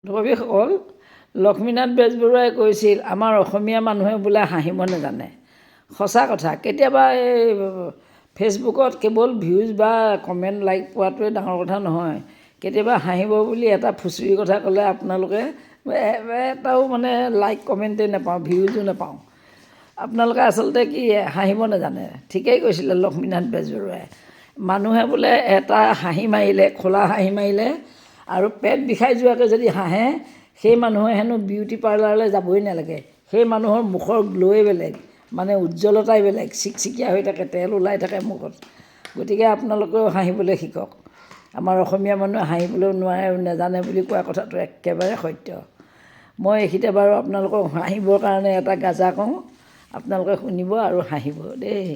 কবিসকল লক্ষ্মীনাথ বেজবৰুৱাই কৈছিল আমাৰ অসমীয়া মানুহে বোলে হাঁহিব নাজানে। সঁচা কথা। কেতিয়াবা এই ফেচবুকত কেৱল ভিউজ বা কমেণ্ট লাইক পোৱাটোৱে ডাঙৰ কথা নহয়। কেতিয়াবা হাঁহিব বুলি এটা ফুচুৰি কথা ক'লে আপোনালোকে এটাও মানে লাইক কমেণ্টেই নাপাওঁ, ভিউজো নাপাওঁ। আপোনালোকে আচলতে কি হাঁহিব নাজানে। ঠিকেই কৈছিলে লক্ষ্মীনাথ বেজবৰুৱাই। মানুহে বোলে এটা হাঁহি মাৰিলে, খোলা হাঁহি মাৰিলে আৰু পেট বিষাই যোৱাকৈ যদি হাঁহে, সেই মানুহে হেনো বিউটি পাৰ্লাৰলৈ যাবই নালাগে। সেই মানুহৰ মুখৰ গ্ল'ই বেলেগ, মানে উজ্জ্বলতাই বেলেগ, চিকচিকীয়া হৈ থাকে, তেল ওলাই থাকে মুখত। গতিকে আপোনালোকেও হাঁহিবলৈ শিকক। আমাৰ অসমীয়া মানুহে হাঁহিবলৈ নোৱাৰে আৰু নাজানে বুলি কোৱা কথাটো একেবাৰে সত্য। মই এইখিতে বাৰু আপোনালোকক হাঁহিবৰ কাৰণে এটা গাজা কওঁ, আপোনালোকে শুনিব আৰু হাঁহিব দেই।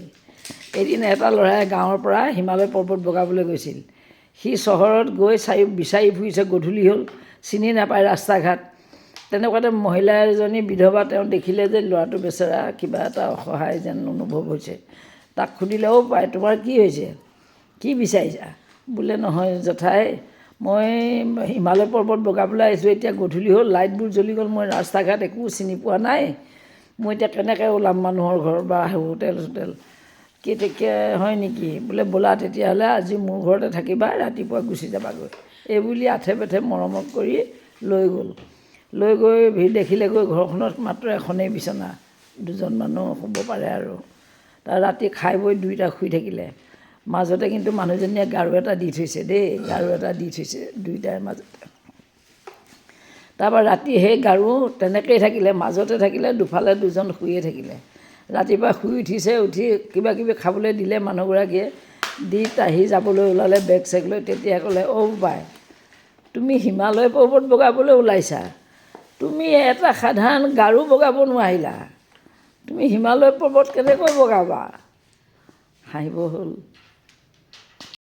এদিন এটা ল'ৰাই গাঁৱৰ পৰা হিমালয় পৰ্বত বগাবলৈ গৈছিল। সি চহৰত গৈ বিচাৰি ফুৰিছে, গধূলি হ'ল, চিনি নাপায় ৰাস্তা ঘাট। তেনেকুৱাতে মহিলা এজনী বিধৱা, তেওঁ দেখিলে যে ল'ৰাটো বেচেৰা কিবা এটা অসহায় যেন অনুভৱ হৈছে। তাক সুধিলে, অ' পাই তোমাৰ কি হৈছে, কি বিচাৰিছা? বোলে নহয় জেঠাই, মই হিমালয় পৰ্বত বগাবলৈ আহিছোঁ, এতিয়া গধূলি হ'ল, লাইটবোৰ জ্বলি গ'ল, মই ৰাস্তা ঘাট একো চিনি পোৱা নাই, মই এতিয়া কেনেকৈ ওলাম মানুহৰ ঘৰ বা হোটেল চোটেল। কেতিয়া হয় নেকি? বোলে ব'লা তেতিয়াহ'লে আজি মোৰ ঘৰতে থাকিবা, ৰাতিপুৱা গুচি যাবাগৈ। এইবুলি আথে পাথে মৰমত কৰি লৈ গ'ল। লৈ গৈ দেখিলেগৈ ঘৰখনত মাত্ৰ এখনেই বিচনা, দুজন মানুহ শুব পাৰে আৰু। তাৰ ৰাতি খাই বৈ দুয়োটা শুই থাকিলে। মাজতে কিন্তু মানুহজনীয়ে গাৰু এটা দি থৈছে দেই, গাৰু এটা দি থৈছে দুয়োটাৰ মাজতে। তাৰপৰা ৰাতি সেই গাৰু তেনেকৈয়ে থাকিলে, মাজতে থাকিলে, দুফালে দুজন শুইয়ে থাকিলে। ৰাতিপুৱা শুই উঠিছে, উঠি কিবা কিবি খাবলৈ দিলে মানুহগৰাকীয়ে, দি তাহি যাবলৈ ওলালে বেগ চেগ লৈ। তেতিয়া ক'লে, অ' বাই, তুমি হিমালয় পৰ্বত বগাবলৈ ওলাইছা, তুমি এটা সাধাৰণ গাৰু বগাব নোৱাৰিলা, তুমি হিমালয় পৰ্বত কেনেকৈ বগাবা? হাঁহিব হ'ল।